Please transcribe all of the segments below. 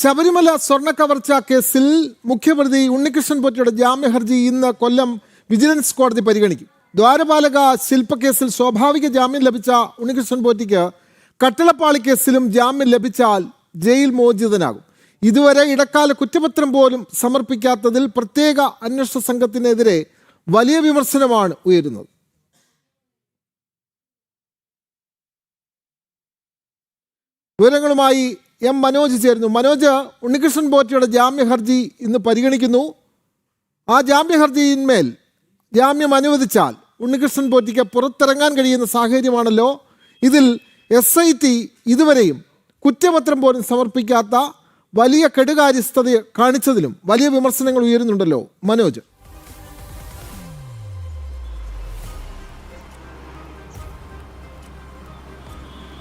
ശബരിമല സ്വർണ്ണക്കവർച്ച കേസിൽ മുഖ്യപ്രതി ഉണ്ണികൃഷ്ണൻ പോറ്റിയുടെ ജാമ്യഹർജി ഇന്ന് കൊല്ലം വിജിലൻസ് കോടതി പരിഗണിക്കും. ദ്വാരപാലക ശില്പക്കേസിൽ സ്വാഭാവിക ജാമ്യം ലഭിച്ച ഉണ്ണികൃഷ്ണൻ പോറ്റിക്ക് കട്ടളപ്പാളി കേസിലും ജാമ്യം ലഭിച്ചാൽ ജയിൽ മോചിതനാകും. ഇതുവരെ ഇടക്കാല കുറ്റപത്രം പോലും സമർപ്പിക്കാത്തതിൽ പ്രത്യേക അന്വേഷണ സംഘത്തിനെതിരെ വലിയ വിമർശനമാണ് ഉയരുന്നത്. വിവരങ്ങളുമായി എം മനോജ് ചേരുന്നു. മനോജ്, ഉണ്ണികൃഷ്ണൻ പോറ്റിയുടെ ജാമ്യഹർജി ഇന്ന് പരിഗണിക്കുന്നു. ആ ജാമ്യഹർജിയിന്മേൽ ജാമ്യം അനുവദിച്ചാൽ ഉണ്ണികൃഷ്ണൻ പോറ്റിക്ക് പുറത്തിറങ്ങാൻ കഴിയുന്ന സാഹചര്യമാണല്ലോ. ഇതിൽ SIT ഇതുവരെയും കുറ്റപത്രം പോലും സമർപ്പിക്കാത്ത വലിയ കെടുകാര്യസ്ഥത കാണിച്ചതിലും വലിയ വിമർശനങ്ങൾ ഉയരുന്നുണ്ടല്ലോ മനോജ്.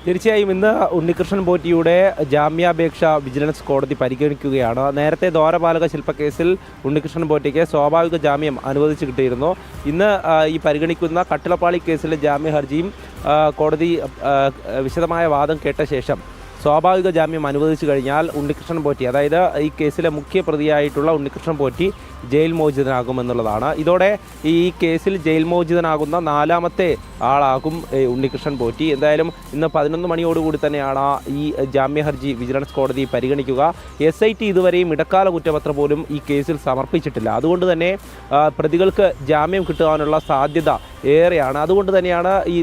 തീർച്ചയായും ഇന്ന് ഉണ്ണികൃഷ്ണൻ പോറ്റിയുടെ ജാമ്യാപേക്ഷ വിജിലൻസ് കോടതി പരിഗണിക്കുകയാണ്. നേരത്തെ ദ്വാരപാലക ശില്പക്കേസിൽ ഉണ്ണികൃഷ്ണൻ പോറ്റിക്ക് സ്വാഭാവിക ജാമ്യം അനുവദിച്ചു കിട്ടിയിരുന്നു. ഇന്ന് ഈ പരിഗണിക്കുന്ന കട്ടളപ്പാളി കേസിലെ ജാമ്യഹർജിയും കോടതി വിശദമായ വാദം കേട്ട ശേഷം സ്വാഭാവിക ജാമ്യം അനുവദിച്ചു കഴിഞ്ഞാൽ ഉണ്ണികൃഷ്ണൻ പോറ്റി, അതായത് ഈ കേസിലെ മുഖ്യ പ്രതിയായിട്ടുള്ള ഉണ്ണികൃഷ്ണൻ പോറ്റി ജയിൽ മോചിതനാകുമെന്നുള്ളതാണ്. ഇതോടെ ഈ കേസിൽ ജയിൽ മോചിതനാകുന്ന 4ാമത്തെ ആളാകും ഉണ്ണികൃഷ്ണൻ പോറ്റി. എന്തായാലും ഇന്ന് 11 മണിയോടുകൂടി തന്നെയാണ് ഈ ജാമ്യഹർജി വിജിലൻസ് കോടതി പരിഗണിക്കുക. SIT ഇതുവരെയും ഇടക്കാല കുറ്റപത്രം പോലും ഈ കേസിൽ സമർപ്പിച്ചിട്ടില്ല. അതുകൊണ്ട് തന്നെ പ്രതികൾക്ക് ജാമ്യം കിട്ടാനുള്ള സാധ്യത ഏറെയാണ്. അതുകൊണ്ട് തന്നെയാണ് ഈ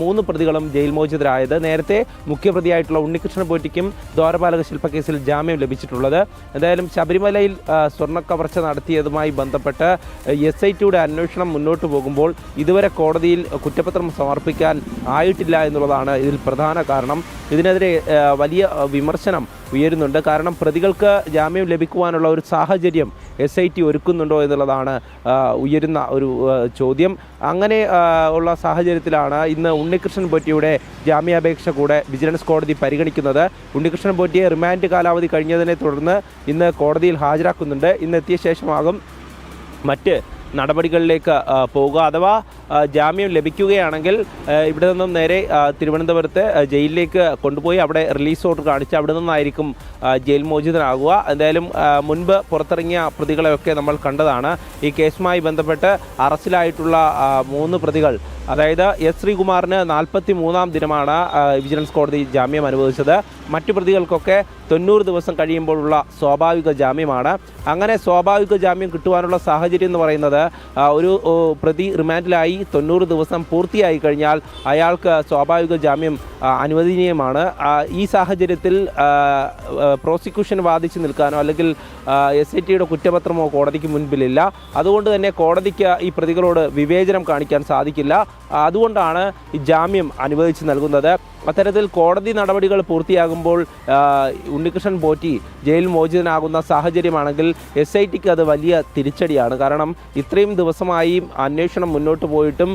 3 പ്രതികളും ജയിൽ മോചിതരായത്. നേരത്തെ മുഖ്യപ്രതിയായിട്ടുള്ള ഉണ്ണികൃഷ്ണൻ പോറ്റിക്കും ദ്വാരപാലക ശില്പക്കേസിൽ ജാമ്യം ലഭിച്ചിട്ടുള്ളത്. എന്തായാലും ശബരിമലയിൽ സ്വർണ്ണക്കവർച്ച നടത്തിയതുമായി ബന്ധപ്പെട്ട് SITയുടെ അന്വേഷണം മുന്നോട്ട് പോകുമ്പോൾ ഇതുവരെ കോടതിയിൽ കുറ്റപത്രം സമർപ്പിക്കാൻ ആയിട്ടില്ല എന്നുള്ളതാണ് ഇതിൽ പ്രധാന കാരണം. ഇതിനെതിരെ വലിയ വിമർശനം ഉയരുന്നുണ്ട്. കാരണം പ്രതികൾക്ക് ജാമ്യം ലഭിക്കുവാനുള്ള ഒരു സാഹചര്യം SIT ഒരുക്കുന്നുണ്ടോ എന്നുള്ളതാണ് ഉയരുന്ന ഒരു ചോദ്യം. അങ്ങനെ ഉള്ള സാഹചര്യത്തിലാണ് ഇന്ന് ഉണ്ണികൃഷ്ണൻ പോറ്റിയുടെ ജാമ്യാപേക്ഷ കൂടെ വിജിലൻസ് കോടതി പരിഗണിക്കുന്നത്. ഉണ്ണികൃഷ്ണൻ പോറ്റിയെ റിമാൻഡ് കാലാവധി കഴിഞ്ഞതിനെ തുടർന്ന് ഇന്ന് കോടതിയിൽ ഹാജരാക്കുന്നുണ്ട്. ഇന്ന് എത്തിയ ശേഷമാകും മറ്റ് നടപടികളിലേക്ക് പോവുക. അഥവാ ജാമ്യം ലഭിക്കുകയാണെങ്കിൽ ഇവിടെ നിന്നും നേരെ തിരുവനന്തപുരത്ത് ജയിലിലേക്ക് കൊണ്ടുപോയി അവിടെ റിലീസ് ഓർഡർ കാണിച്ച് അവിടെ നിന്നായിരിക്കും ജയിൽ മോചിതനാകുക. എന്തായാലും മുൻപ് പുറത്തിറങ്ങിയ പ്രതികളെയൊക്കെ നമ്മൾ കണ്ടതാണ്. ഈ കേസുമായി ബന്ധപ്പെട്ട് അറസ്റ്റിലായിട്ടുള്ള 3 പ്രതികൾ, അതായത് S. ശ്രീകുമാറിന് 43ാം ദിനമാണ് വിജിലൻസ് കോടതി ജാമ്യം അനുവദിച്ചത്. മറ്റു പ്രതികൾക്കൊക്കെ 90 ദിവസം കഴിയുമ്പോഴുള്ള സ്വാഭാവിക ജാമ്യമാണ്. അങ്ങനെ സ്വാഭാവിക ജാമ്യം കിട്ടുവാനുള്ള സാഹചര്യം എന്ന് പറയുന്നത് ഒരു പ്രതി റിമാൻഡിലായി 90 ദിവസം പൂർത്തിയായി കഴിഞ്ഞാൽ അയാൾക്ക് സ്വാഭാവിക ജാമ്യം അനുവദനീയമാണ്. ഈ സാഹചര്യത്തിൽ പ്രോസിക്യൂഷൻ വാദിച്ചു നിൽക്കാനോ അല്ലെങ്കിൽ SITയുടെ കുറ്റപത്രമോ കോടതിക്ക് മുൻപിലില്ല. അതുകൊണ്ട് തന്നെ കോടതിക്ക് ഈ പ്രതികളോട് വിവേചനം കാണിക്കാൻ സാധിക്കില്ല. അതുകൊണ്ടാണ് ഈ ജാമ്യം അനുവദിച്ച് നൽകുന്നത്. അത്തരത്തിൽ കോടതി നടപടികൾ പൂർത്തിയാകുമ്പോൾ ഉണ്ണികൃഷ്ണൻ പോറ്റി ജയിൽ മോചിതനാകുന്ന സാഹചര്യമാണെങ്കിൽ SITക്ക് അത് വലിയ തിരിച്ചടിയാണ്. കാരണം ഇത്രയും ദിവസമായി അന്വേഷണം മുന്നോട്ട് പോയിട്ടും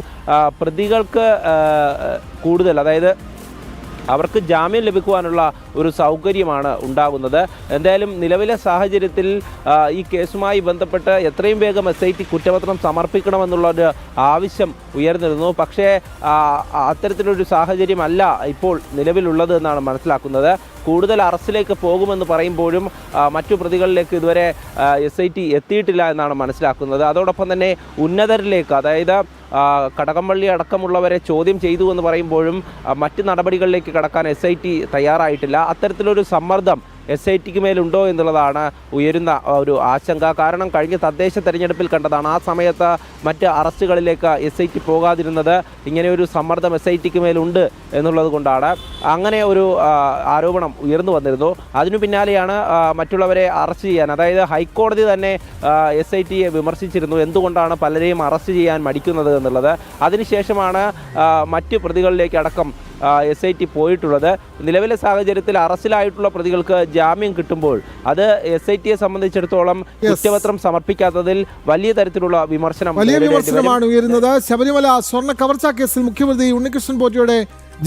പ്രതികൾക്ക് കൂടുതൽ, അതായത് അവർക്ക് ജാമ്യം ലഭിക്കുവാനുള്ള ഒരു സൗകര്യമാണ് ഉണ്ടാകുന്നത്. എന്തായാലും നിലവിലെ സാഹചര്യത്തിൽ ഈ കേസുമായി ബന്ധപ്പെട്ട് എത്രയും വേഗം SIT കുറ്റപത്രം സമർപ്പിക്കണമെന്നുള്ളൊരു ആവശ്യം ഉയർന്നിരുന്നു. പക്ഷേ അത്തരത്തിലൊരു സാഹചര്യമല്ല ഇപ്പോൾ നിലവിലുള്ളത് എന്നാണ് മനസ്സിലാക്കുന്നത്. കൂടുതൽ അറസ്റ്റിലേക്ക് പോകുമെന്ന് പറയുമ്പോഴും മറ്റു പ്രതികളിലേക്ക് ഇതുവരെ SIT എത്തിയിട്ടില്ല എന്നാണ് മനസ്സിലാക്കുന്നത്. അതോടൊപ്പം തന്നെ ഉന്നതരിലേക്ക്, അതായത് കടകംപള്ളി അടക്കമുള്ളവരെ ചോദ്യം ചെയ്തു എന്ന് പറയുമ്പോഴും മറ്റ് നടപടികളിലേക്ക് കടക്കാൻ SIT തയ്യാറായിട്ടില്ല. അത്തരത്തിലൊരു സമ്മർദ്ദം SITക്ക് മേലുണ്ടോ എന്നുള്ളതാണ് ഉയരുന്ന ഒരു ആശങ്ക. കാരണം കഴിഞ്ഞ തദ്ദേശ തെരഞ്ഞെടുപ്പിൽ കണ്ടതാണ്. ആ സമയത്ത് മറ്റ് അറസ്റ്റുകളിലേക്ക് SIT പോകാതിരുന്നത് ഇങ്ങനെയൊരു സമ്മർദ്ദം SITക്ക് മേലുണ്ട് എന്നുള്ളത് കൊണ്ടാണ്. അങ്ങനെ ഒരു ആരോപണം ഉയർന്നു വന്നിരുന്നു. അതിനു പിന്നാലെയാണ് മറ്റുള്ളവരെ അറസ്റ്റ് ചെയ്യാൻ, അതായത് ഹൈക്കോടതി തന്നെ SITയെ വിമർശിച്ചിരുന്നു, എന്തുകൊണ്ടാണ് പലരെയും അറസ്റ്റ് ചെയ്യാൻ മടിക്കുന്നത് എന്നുള്ളത്. അതിനുശേഷമാണ് മറ്റ് പ്രതികളിലേക്ക് അടക്കം SIT പോയിട്ടുള്ളത്. നിലവിലെ സാഹചര്യത്തിൽ അറസ്റ്റിലായിട്ടുള്ള പ്രതികൾക്ക് ജാമ്യം കിട്ടുമ്പോൾ അത് SITയെ സംബന്ധിച്ചിടത്തോളം കുറ്റപത്രം സമർപ്പിക്കാത്തതിൽ വലിയ തരത്തിലുള്ള വിമർശനമാണ് ഉയരുന്നത്. ശബരിമല സ്വർണ്ണ കവർച്ചാ കേസിൽ മുഖ്യപ്രതി ഉണ്ണികൃഷ്ണൻ പോറ്റിയുടെ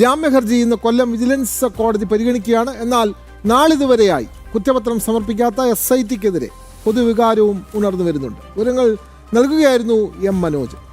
ജാമ്യഹർജി ഇന്ന് കൊല്ലം വിജിലൻസ് കോടതി പരിഗണിക്കുകയാണ്. എന്നാൽ നാളിതുവരെയായി കുറ്റപത്രം സമർപ്പിക്കാത്ത SITക്കെതിരെ പൊതുവികാരവും ഉണർന്നു വരുന്നുണ്ട്. വിവരങ്ങൾ നൽകുകയായിരുന്നു എം മനോജ്.